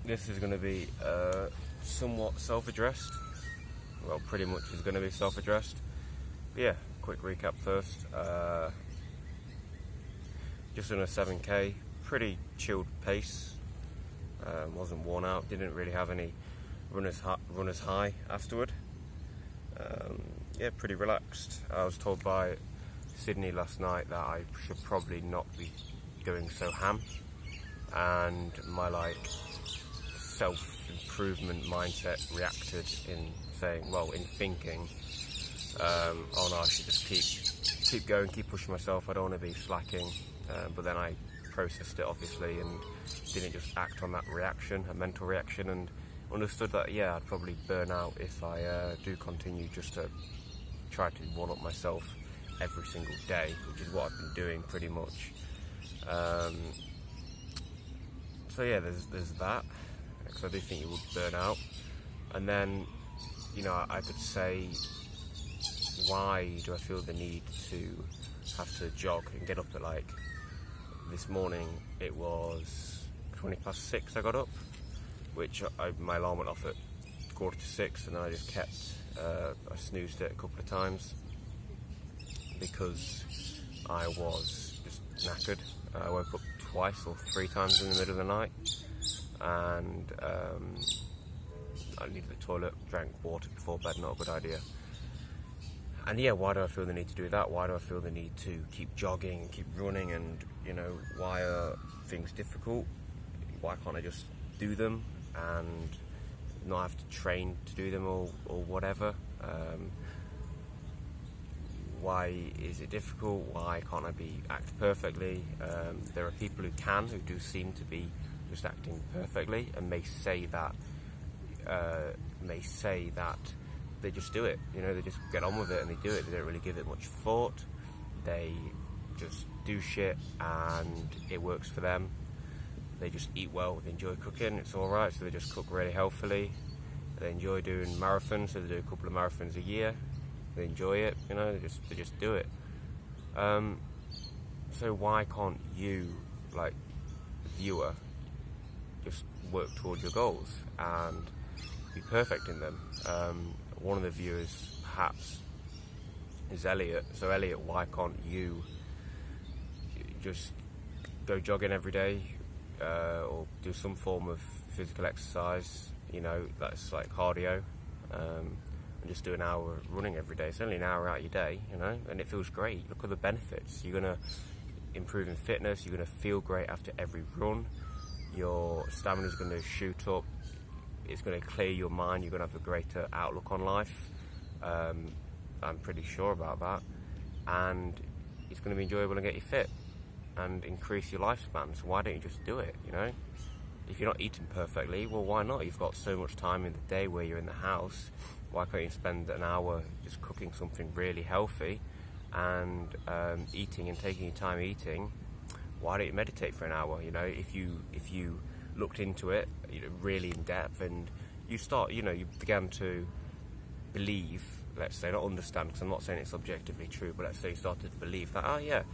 this is going to be somewhat self-addressed. Well, pretty much is going to be self-addressed. But yeah, quick recap first. Just on a 7k, pretty chilled pace. Wasn't worn out, didn't really have any runner's high afterward. Yeah, pretty relaxed. I was told by Sydney last night that I should probably not be going so ham, and my self-improvement mindset reacted in saying, well, in thinking, oh no, I should just keep going, keep pushing myself, I don't want to be slacking. But then I processed it obviously and didn't just act on that reaction, a mental reaction, and understood that yeah, I'd probably burn out if I do continue just to try to one-up myself every single day, which is what I've been doing pretty much. So yeah, there's that, because I do think you would burn out. And then, you know, I could say, why do I feel the need to have to jog and get up at, like, this morning it was 6:20 I got up, which my alarm went off at 5:45, and then I just kept, I snoozed it a couple of times because I was just knackered. I woke up twice or 3 times in the middle of the night, and I needed the toilet, drank water before bed, not a good idea. And yeah, why do I feel the need to do that? Why do I feel the need to keep jogging and keep running? And, you know, why are things difficult? Why can't I just do them and not have to train to do them or whatever? Why is it difficult? Why can't I act perfectly? There are people who do seem to be just acting perfectly, and may say that they just do it, you know, they just get on with it and they do it. They don't really give it much thought. They just do shit and it works for them. They just eat well, they enjoy cooking, it's alright, so they just cook really healthily. They enjoy doing marathons, so they do a couple of marathons a year. They enjoy it, you know, they just do it. So why can't you, like, viewer, just work towards your goals and be perfect in them? One of the viewers, perhaps, is Elliot. So Elliot, why can't you just go jogging every day, or do some form of physical exercise, you know, that's like cardio, and just do an hour running every day? It's only an hour out of your day, you know, and it feels great. Look at the benefits. You're going to improve in fitness, you're going to feel great after every run, your stamina's going to shoot up, it's going to clear your mind, you're going to have a greater outlook on life. I'm pretty sure about that. And it's going to be enjoyable and get you fit and increase your lifespan. So why don't you just do it, you know? If you're not eating perfectly, well, why not? You've got so much time in the day where you're in the house. Why can't you spend an hour just cooking something really healthy and eating and taking your time eating? Why don't you meditate for an hour? You know, if you looked into it, you know, really in depth, and you began to believe, let's say, not understand, because I'm not saying it's objectively true, but let's say you started to believe that, oh yeah,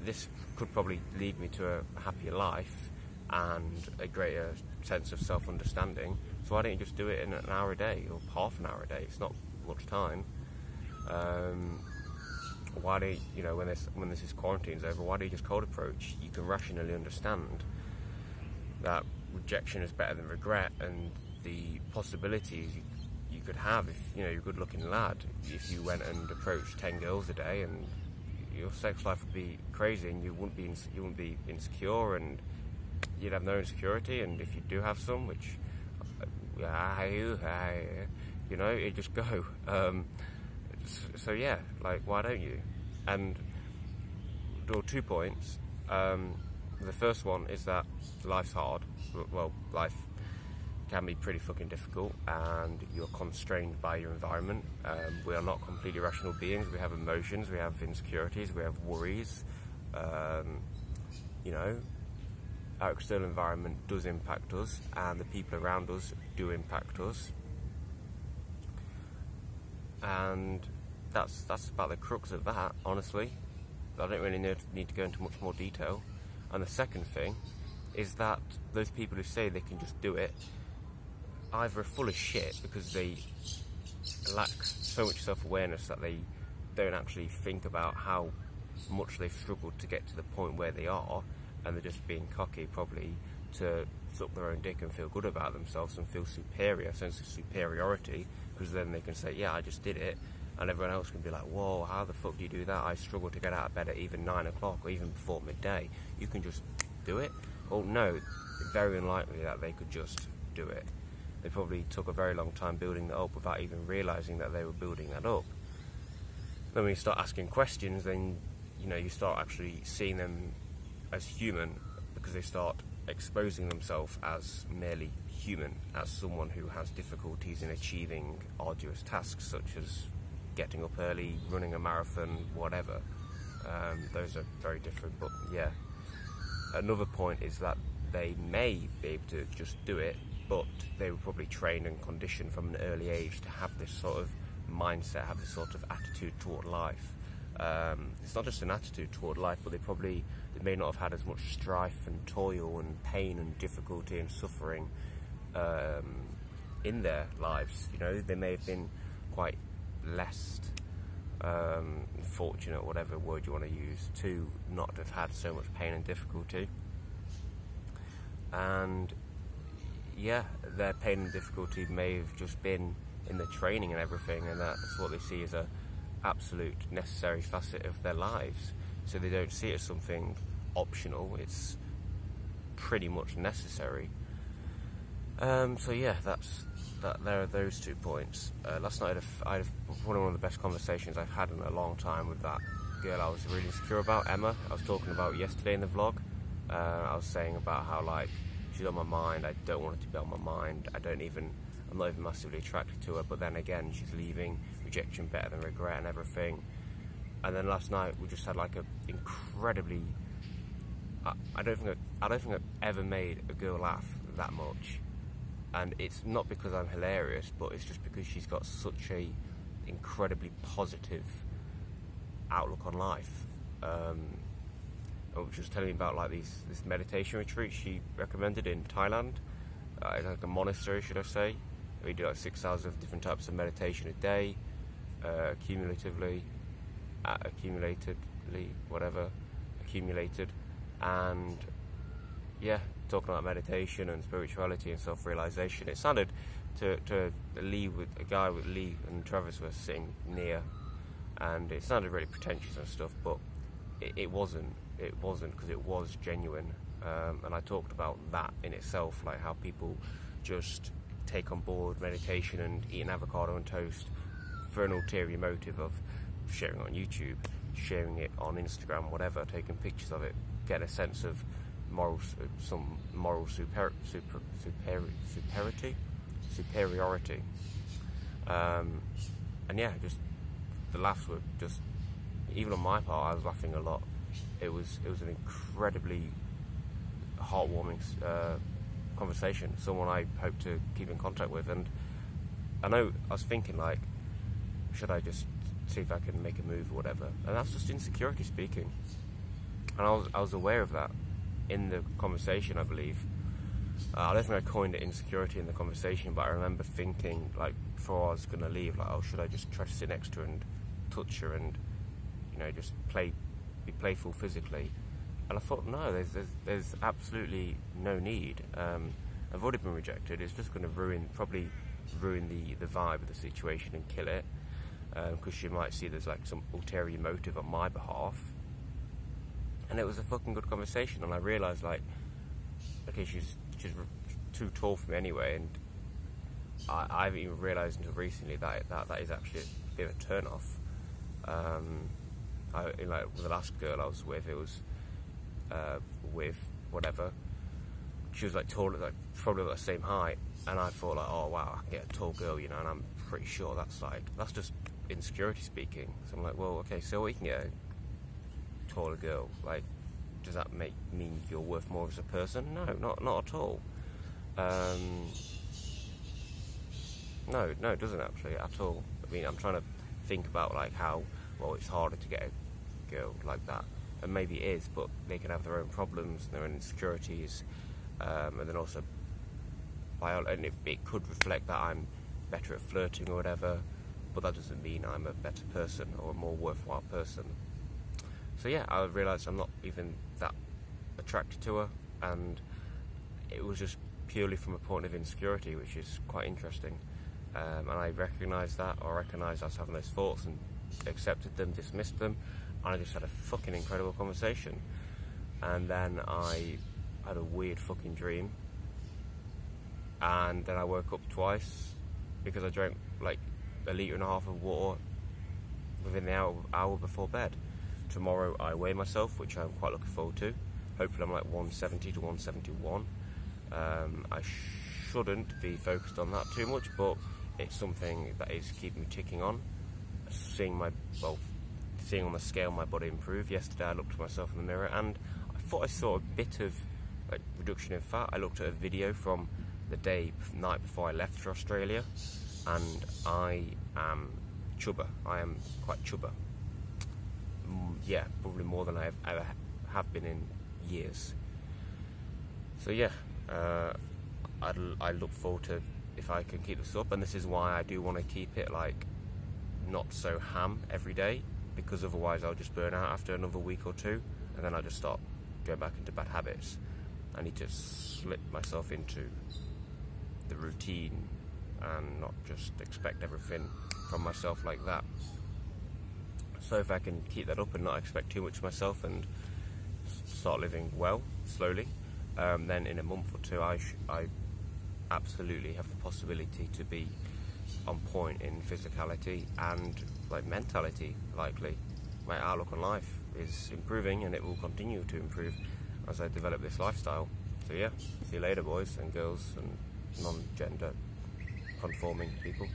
this could probably lead me to a happier life and a greater sense of self-understanding. So why don't you just do it in an hour a day or half an hour a day? It's not much time. Why do you know, when this is quarantine's over, why do you just cold approach? You can rationally understand that rejection is better than regret, and the possibilities you could have if, you know, you're a good-looking lad, if you went and approached 10 girls a day, and your sex life would be crazy, and you wouldn't be insecure, and you'd have no insecurity. And if you do have some, which you know, it just go. So yeah, like, why don't you? And there are 2 points. The first one is that life's hard. Well, life can be pretty fucking difficult, and you're constrained by your environment. We are not completely rational beings. We have emotions, we have insecurities, we have worries. You know, our external environment does impact us, and the people around us do impact us. And that's about the crux of that, honestly. I don't really need to go into much more detail. And the second thing is that those people who say they can just do it either are full of shit because they lack so much self-awareness that they don't actually think about how much they've struggled to get to the point where they are, and they're just being cocky probably to suck their own dick and feel good about themselves and feel superior, sense of superiority, because then they can say, yeah, I just did it, and everyone else can be like, whoa, how the fuck do you do that? I struggle to get out of bed at even 9 o'clock or even before midday. You can just do it? Well, no, it's very unlikely that they could just do it. They probably took a very long time building that up without even realising that they were building that up. Then when you start asking questions, then you start actually seeing them as human, because they start exposing themselves as merely human, as someone who has difficulties in achieving arduous tasks such as getting up early, running a marathon, whatever. Those are very different, but yeah. Another point is that they may be able to just do it, but they were probably trained and conditioned from an early age to have this sort of mindset, have this sort of attitude toward life. It's not just an attitude toward life, but they may not have had as much strife and toil and pain and difficulty and suffering in their lives. They may have been quite less fortunate, whatever word you want to use, to not have had so much pain and difficulty. And yeah, their pain and difficulty may have just been in the training and everything, and that's what they see as a absolute necessary facet of their lives. So they don't see it as something optional, it's pretty much necessary. So yeah, there are those 2 points. Last night I had one of the best conversations I've had in a long time with that girl I was really insecure about, Emma. I was talking about yesterday in the vlog. I was saying about how she's on my mind. I don't want her to be on my mind. I'm not even massively attracted to her, but then again, she's leaving, rejection better than regret and everything. And then last night we just had an incredibly, I don't think I've ever made a girl laugh that much. And it's not because I'm hilarious, but it's just because she's got such a incredibly positive outlook on life. She was telling me about this meditation retreat she recommended in Thailand, like a monastery, should I say. We do 6 hours of different types of meditation a day, accumulated, and yeah, talking about meditation and spirituality and self-realization. It sounded to a guy with Lee and Travis were sitting near, and it sounded really pretentious and stuff, but it wasn't, because it was genuine. And I talked about that in itself, like how people just take on board meditation and eat an avocado and toast for an ulterior motive of sharing it on YouTube, sharing it on Instagram, whatever, taking pictures of it, getting a sense of some moral superiority. And yeah, just the laughs were just, even on my part, I was laughing a lot. It was an incredibly heartwarming conversation, someone I hope to keep in contact with. And I was thinking, should I just see if I can make a move or whatever? And that's just insecurity speaking. And I was aware of that in the conversation, I believe. I don't think I coined it insecurity in the conversation, but I remember thinking, before I was going to leave, should I just try to sit next to her and touch her and, just be playful physically? And I thought, no, there's absolutely no need. I've already been rejected. It's just going to probably ruin the vibe of the situation and kill it, because she might see there's some ulterior motive on my behalf. And it was a fucking good conversation, and I realised okay, she's too tall for me anyway, and I haven't even realised until recently that is actually a bit of a turn off. With the last girl I was with, it was with whatever, she was taller, probably the same height, and I thought oh wow, I can get a tall girl, and I'm pretty sure that's just insecurity speaking. So I'm well, okay, so we can get a taller girl. Does that mean you're worth more as a person? No, not at all. No, it doesn't actually at all. I mean, I'm trying to think about how it's harder to get a girl like that and maybe it is, but they can have their own problems, their own insecurities, and then also and it could reflect that I'm better at flirting or whatever, but that doesn't mean I'm a better person or a more worthwhile person. So yeah, I realised I'm not even that attracted to her, and it was just purely from a point of insecurity, which is quite interesting. And I recognised that, or recognised I was having those thoughts and accepted them, dismissed them, and I just had a fucking incredible conversation. And then I had a weird fucking dream, and then I woke up twice because I drank like 1.5 litres of water within the hour before bed. Tomorrow I weigh myself, which I'm quite looking forward to. Hopefully I'm like 170 to 171. I shouldn't be focused on that too much, but it's something that is keeping me ticking on. Seeing on the scale my body improve. Yesterday I looked at myself in the mirror and I thought I saw a bit of like reduction in fat. I looked at a video from the night before I left for Australia, and I am chubber. I am quite chubber. Yeah, probably more than I ever have been in years. So yeah, I look forward to if I can keep this up, and this is why I do want to keep it like not so ham every day, because otherwise I'll just burn out after another week or two, and then I'll just start going back into bad habits. I need to slip myself into the routine and not just expect everything from myself like that. So if I can keep that up and not expect too much of myself and start living well, slowly, then in a month or two I absolutely have the possibility to be on point in physicality and like mentality. Likely my outlook on life is improving, and it will continue to improve as I develop this lifestyle. So yeah, see you later, boys and girls and non-gender conforming people.